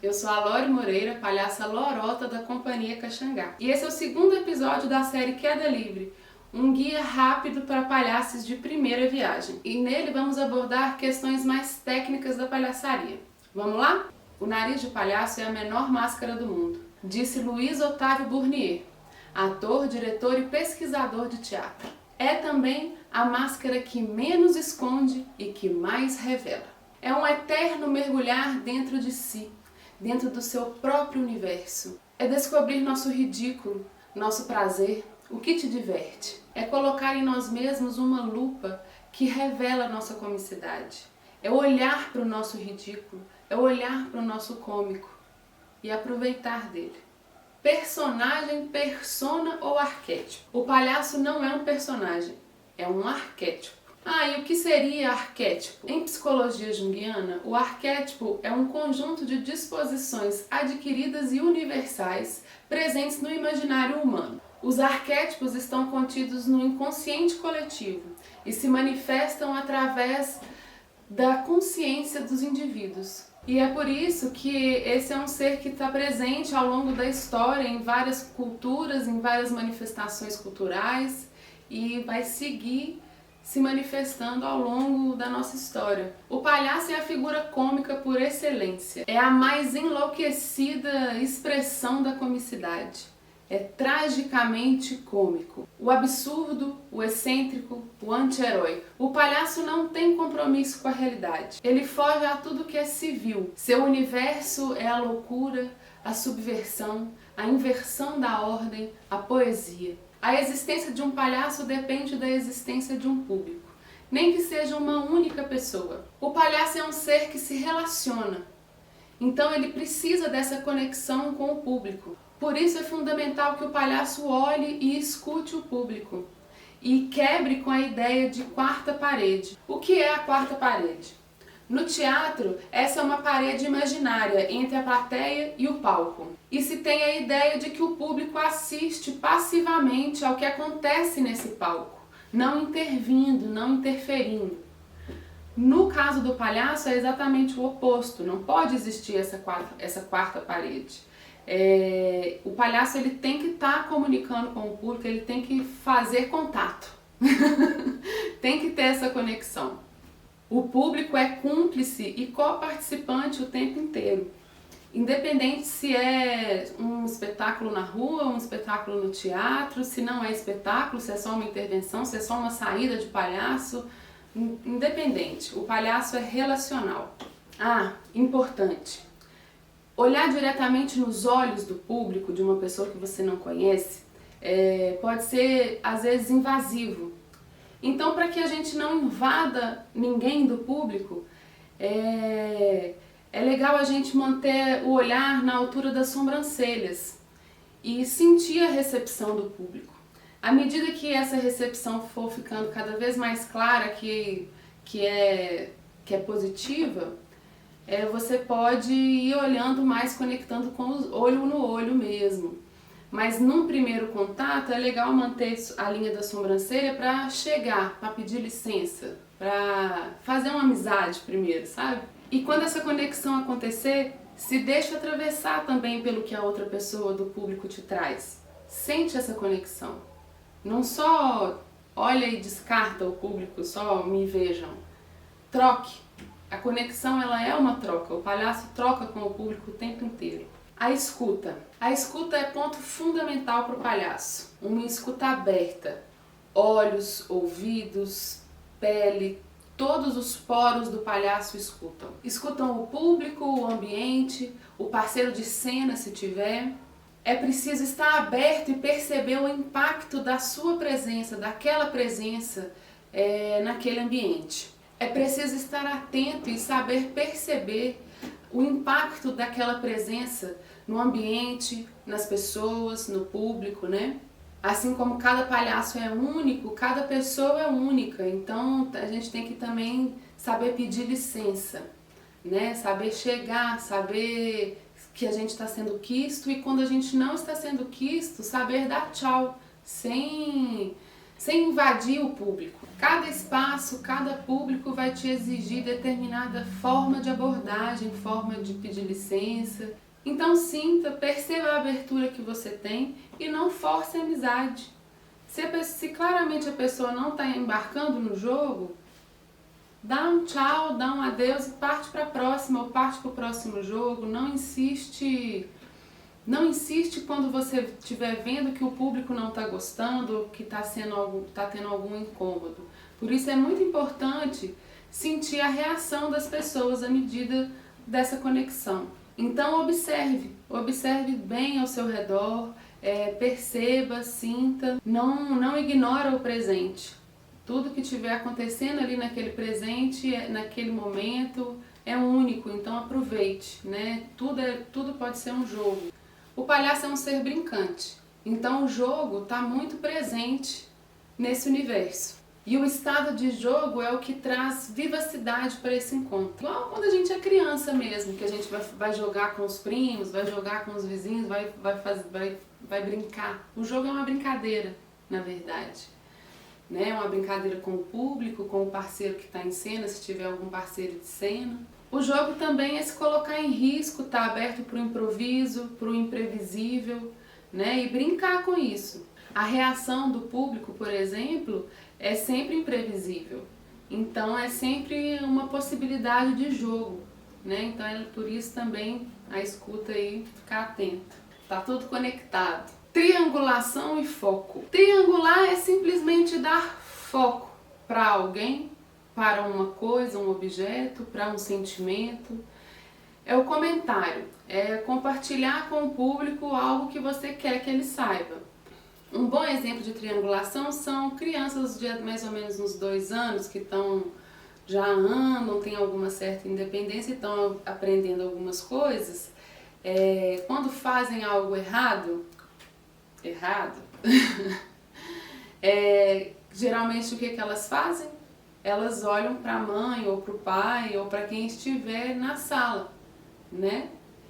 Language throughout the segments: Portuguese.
eu sou a Lori Moreira, palhaça lorota da Companhia Caxangá. E esse é o segundo episódio da série Queda Livre, um guia rápido para palhaços de primeira viagem. E nele vamos abordar questões mais técnicas da palhaçaria. Vamos lá? O nariz de palhaço é a menor máscara do mundo, disse Luiz Otávio Burnier, ator, diretor e pesquisador de teatro. É também a máscara que menos esconde e que mais revela. É um eterno mergulhar dentro de si, dentro do seu próprio universo. É descobrir nosso ridículo, nosso prazer, o que te diverte. É colocar em nós mesmos uma lupa que revela nossa comicidade. É olhar para o nosso ridículo, é olhar para o nosso cômico e aproveitar dele. Personagem, persona ou arquétipo? O palhaço não é um personagem, é um arquétipo. E o que seria arquétipo? Em psicologia junguiana, o arquétipo é um conjunto de disposições adquiridas e universais presentes no imaginário humano. Os arquétipos estão contidos no inconsciente coletivo e se manifestam através da consciência dos indivíduos. E é por isso que esse é um ser que está presente ao longo da história em várias culturas, em várias manifestações culturais e vai seguir se manifestando ao longo da nossa história. O palhaço é a figura cômica por excelência. É a mais enlouquecida expressão da comicidade. É tragicamente cômico. O absurdo, o excêntrico, o anti-herói. O palhaço não tem compromisso com a realidade. Ele foge a tudo que é civil. Seu universo é a loucura, a subversão, a inversão da ordem, a poesia. A existência de um palhaço depende da existência de um público, nem que seja uma única pessoa. O palhaço é um ser que se relaciona, então ele precisa dessa conexão com o público. Por isso é fundamental que o palhaço olhe e escute o público e quebre com a ideia de quarta parede. O que é a quarta parede? No teatro, essa é uma parede imaginária entre a plateia e o palco. E se tem a ideia de que o público assiste passivamente ao que acontece nesse palco, não intervindo, não interferindo. No caso do palhaço é exatamente o oposto, não pode existir essa quarta parede. O palhaço ele tem que estar comunicando com o público, ele tem que fazer contato, tem que ter essa conexão. O público é cúmplice e coparticipante o tempo inteiro, independente se é um espetáculo na rua, um espetáculo no teatro, se não é espetáculo, se é só uma intervenção, se é só uma saída de palhaço, independente, o palhaço é relacional. Importante, olhar diretamente nos olhos do público, de uma pessoa que você não conhece, pode ser às vezes invasivo. Então, para que a gente não invada ninguém do público, é legal a gente manter o olhar na altura das sobrancelhas e sentir a recepção do público. À medida que essa recepção for ficando cada vez mais clara, que é positiva, você pode ir olhando mais, conectando com o olho no olho mesmo. Mas num primeiro contato é legal manter a linha da sobrancelha para chegar, para pedir licença, para fazer uma amizade primeiro, sabe? E quando essa conexão acontecer, se deixa atravessar também pelo que a outra pessoa do público te traz. Sente essa conexão. Não só olha e descarta o público, só me vejam. Troque. A conexão ela é uma troca. O palhaço troca com o público o tempo inteiro. A escuta. A escuta é ponto fundamental para o palhaço. Uma escuta aberta. Olhos, ouvidos, pele, todos os poros do palhaço escutam. Escutam o público, o ambiente, o parceiro de cena se tiver. É preciso estar aberto e perceber o impacto da sua presença, daquela presença naquele ambiente. É preciso estar atento e saber perceber o impacto daquela presença no ambiente, nas pessoas, no público, né? Assim como cada palhaço é único, cada pessoa é única, então a gente tem que também saber pedir licença, né? Saber chegar, saber que a gente está sendo quisto e quando a gente não está sendo quisto, saber dar tchau, sem sem invadir o público. Cada espaço, cada público vai te exigir determinada forma de abordagem, forma de pedir licença. Então sinta, perceba a abertura que você tem e não force a amizade. Se claramente a pessoa não está embarcando no jogo, dá um tchau, dá um adeus e parte para a próxima ou parte para o próximo jogo. Não insiste quando você estiver vendo que o público não está gostando, que está tendo algum incômodo. Por isso é muito importante sentir a reação das pessoas à medida dessa conexão. Então observe bem ao seu redor, perceba, sinta, não ignora o presente. Tudo que estiver acontecendo ali naquele presente, naquele momento, é único, então aproveite, né? Tudo pode ser um jogo. O palhaço é um ser brincante, então o jogo está muito presente nesse universo. E o estado de jogo é o que traz vivacidade para esse encontro. Igual quando a gente é criança mesmo, que a gente vai jogar com os primos, vai jogar com os vizinhos, vai brincar. O jogo é uma brincadeira, na verdade. Né? Uma brincadeira com o público, com o parceiro que está em cena, se tiver algum parceiro de cena. O jogo também é se colocar em risco, tá aberto para o improviso, para o imprevisível, né? E brincar com isso. A reação do público, por exemplo, é sempre imprevisível. Então é sempre uma possibilidade de jogo, né? Então é por isso também a escuta aí, ficar atento. Tá tudo conectado. Triangulação e foco. Triangular é simplesmente dar foco para alguém, para uma coisa, um objeto, para um sentimento. É o comentário, é compartilhar com o público algo que você quer que ele saiba. Um bom exemplo de triangulação são crianças de mais ou menos uns 2 anos que já andam, têm alguma certa independência e estão aprendendo algumas coisas. Quando fazem algo errado, geralmente o que elas fazem? Elas olham para a mãe ou para o pai ou para quem estiver na sala, né?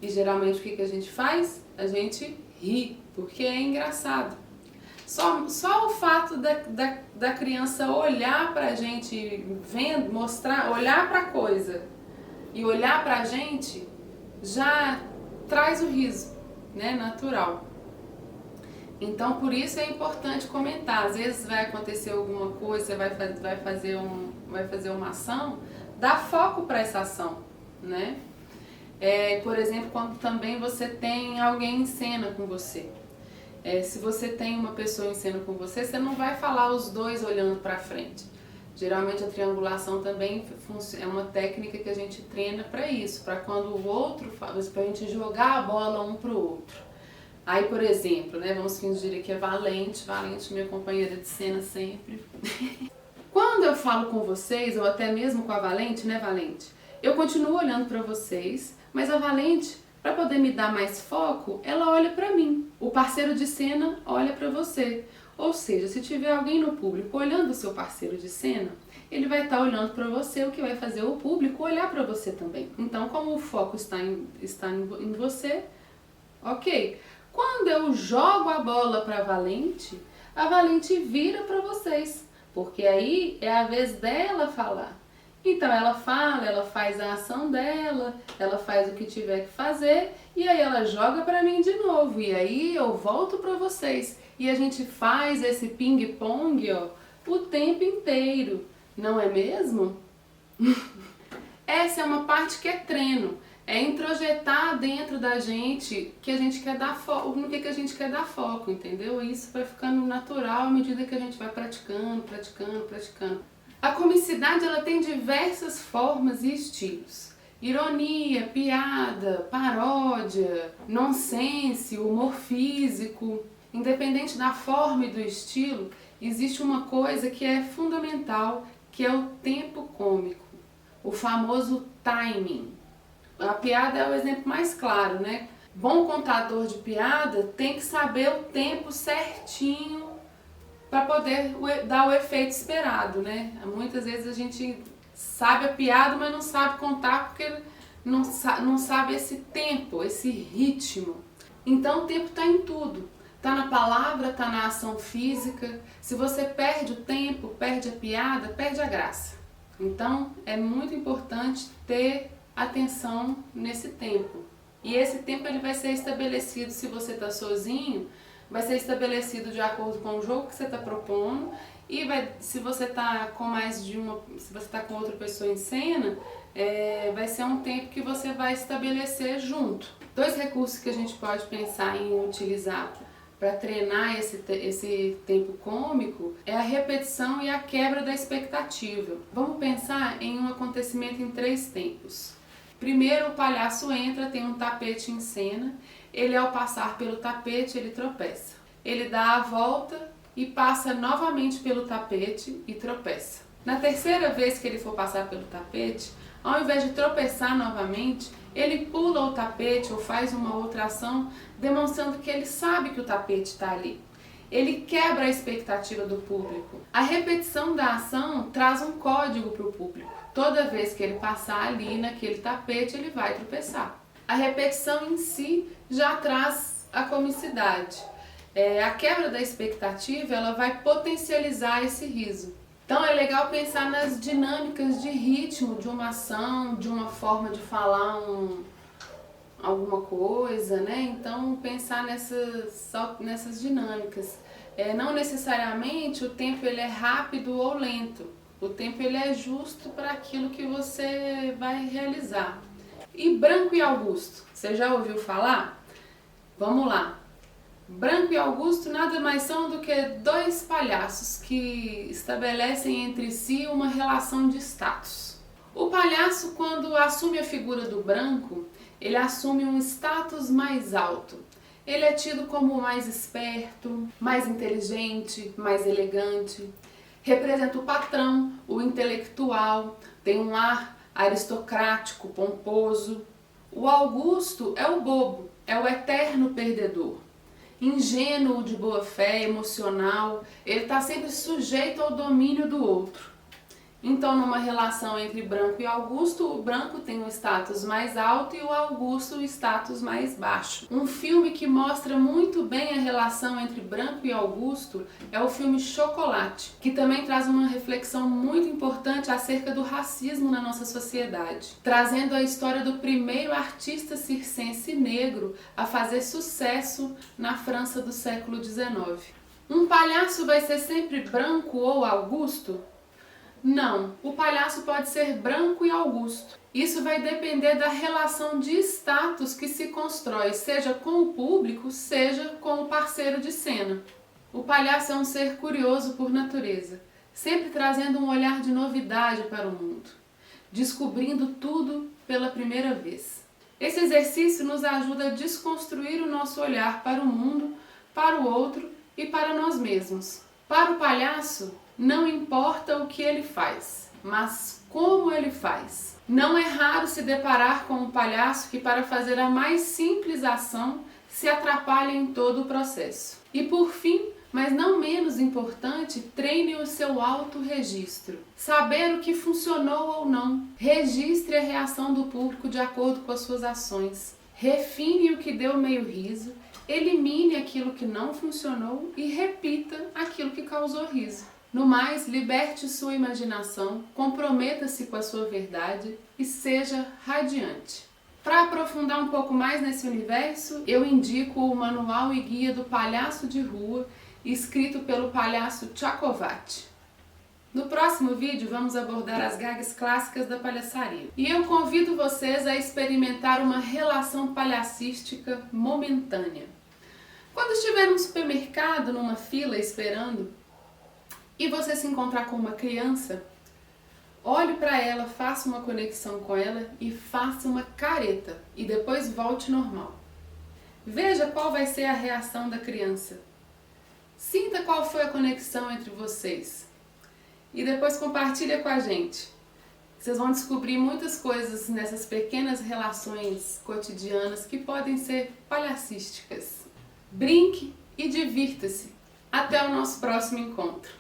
E geralmente o que a gente faz? A gente ri, porque é engraçado. Só o fato da criança olhar pra gente, vendo, mostrar, olhar pra coisa e olhar pra gente, já traz o riso, né, natural. Então por isso é importante comentar. Às vezes vai acontecer alguma coisa, você vai fazer uma ação, dá foco para essa ação, né? Por exemplo, quando também você tem alguém em cena com você. Se você tem uma pessoa em cena com você, você não vai falar os dois olhando para frente. Geralmente a triangulação também é uma técnica que a gente treina para isso, para quando o outro fala, para a gente jogar a bola um para o outro. Aí, por exemplo, né, vamos fingir aqui a Valente, minha companheira de cena sempre. Quando eu falo com vocês, ou até mesmo com a Valente, né, Valente? Eu continuo olhando para vocês, mas a Valente, para poder me dar mais foco, ela olha para mim. O parceiro de cena olha para você. Ou seja, se tiver alguém no público olhando o seu parceiro de cena, ele vai estar olhando para você, o que vai fazer o público olhar para você também. Então, como o foco está em você, ok. Quando eu jogo a bola para a Valente vira para vocês, porque aí é a vez dela falar. Então ela fala, ela faz a ação dela, ela faz o que tiver que fazer e aí ela joga para mim de novo e aí eu volto para vocês e a gente faz esse ping-pong, ó, o tempo inteiro, não é mesmo? Essa é uma parte que é treino, é introjetar dentro da gente que a gente quer dar foco, no que a gente quer dar foco, entendeu? Isso vai ficando natural à medida que a gente vai praticando. A comicidade ela tem diversas formas e estilos. Ironia, piada, paródia, nonsense, humor físico. Independente da forma e do estilo, existe uma coisa que é fundamental, que é o tempo cômico, o famoso timing. A piada é o exemplo mais claro, né? Bom contador de piada tem que saber o tempo certinho para poder dar o efeito esperado, né? Muitas vezes a gente sabe a piada, mas não sabe contar porque não sabe esse tempo, esse ritmo. Então o tempo está em tudo. Tá na palavra, tá na ação física. Se você perde o tempo, perde a piada, perde a graça. Então, é muito importante ter atenção nesse tempo. E esse tempo ele vai ser estabelecido, se você está sozinho, vai ser estabelecido de acordo com o jogo que você está propondo. E se você está com se você está com outra pessoa em cena, vai ser um tempo que você vai estabelecer junto. 2 recursos que a gente pode pensar em utilizar para treinar esse tempo cômico é a repetição e a quebra da expectativa. Vamos pensar em um acontecimento em 3 tempos. Primeiro, o palhaço entra, tem um tapete em cena, ele ao passar pelo tapete, ele tropeça. Ele dá a volta e passa novamente pelo tapete e tropeça. Na terceira vez que ele for passar pelo tapete, ao invés de tropeçar novamente, ele pula o tapete ou faz uma outra ação, demonstrando que ele sabe que o tapete está ali. Ele quebra a expectativa do público. A repetição da ação traz um código para o público. Toda vez que ele passar ali naquele tapete, ele vai tropeçar. A repetição em si já traz a comicidade. A quebra da expectativa, ela vai potencializar esse riso. Então é legal pensar nas dinâmicas de ritmo de uma ação, de uma forma de falar alguma coisa, né? Então pensar nessas dinâmicas. Não necessariamente o tempo ele é rápido ou lento. O tempo ele é justo para aquilo que você vai realizar. E Branco e Augusto, você já ouviu falar? Vamos lá. Branco e Augusto nada mais são do que 2 palhaços que estabelecem entre si uma relação de status. O palhaço, quando assume a figura do Branco, ele assume um status mais alto. Ele é tido como mais esperto, mais inteligente, mais elegante. Representa o patrão, o intelectual, tem um ar aristocrático, pomposo. O Augusto é o bobo, é o eterno perdedor. Ingênuo, de boa fé, emocional, ele está sempre sujeito ao domínio do outro. Então, numa relação entre Branco e Augusto, o Branco tem um status mais alto e o Augusto um status mais baixo. Um filme que mostra muito bem a relação entre Branco e Augusto é o filme Chocolate, que também traz uma reflexão muito importante acerca do racismo na nossa sociedade, trazendo a história do primeiro artista circense negro a fazer sucesso na França do século XIX. Um palhaço vai ser sempre Branco ou Augusto? Não, o palhaço pode ser Branco e Augusto. Isso vai depender da relação de status que se constrói, seja com o público, seja com o parceiro de cena. O palhaço é um ser curioso por natureza, sempre trazendo um olhar de novidade para o mundo, descobrindo tudo pela primeira vez. Esse exercício nos ajuda a desconstruir o nosso olhar para o mundo, para o outro e para nós mesmos. Para o palhaço, não importa o que ele faz, mas como ele faz. Não é raro se deparar com um palhaço que, para fazer a mais simples ação, se atrapalha em todo o processo. E por fim, mas não menos importante, treine o seu autorregistro. Saber o que funcionou ou não. Registre a reação do público de acordo com as suas ações. Refine o que deu meio riso, elimine aquilo que não funcionou e repita aquilo que causou riso. No mais, liberte sua imaginação, comprometa-se com a sua verdade e seja radiante. Para aprofundar um pouco mais nesse universo, eu indico o Manual e Guia do Palhaço de Rua, escrito pelo palhaço Tchakovati. No próximo vídeo vamos abordar as gags clássicas da palhaçaria. E eu convido vocês a experimentar uma relação palhacística momentânea. Quando estiver no supermercado, numa fila esperando, e você se encontrar com uma criança, olhe para ela, faça uma conexão com ela e faça uma careta e depois volte normal. Veja qual vai ser a reação da criança. Sinta qual foi a conexão entre vocês e depois compartilha com a gente. Vocês vão descobrir muitas coisas nessas pequenas relações cotidianas que podem ser palhacísticas. Brinque e divirta-se. Até o nosso próximo encontro.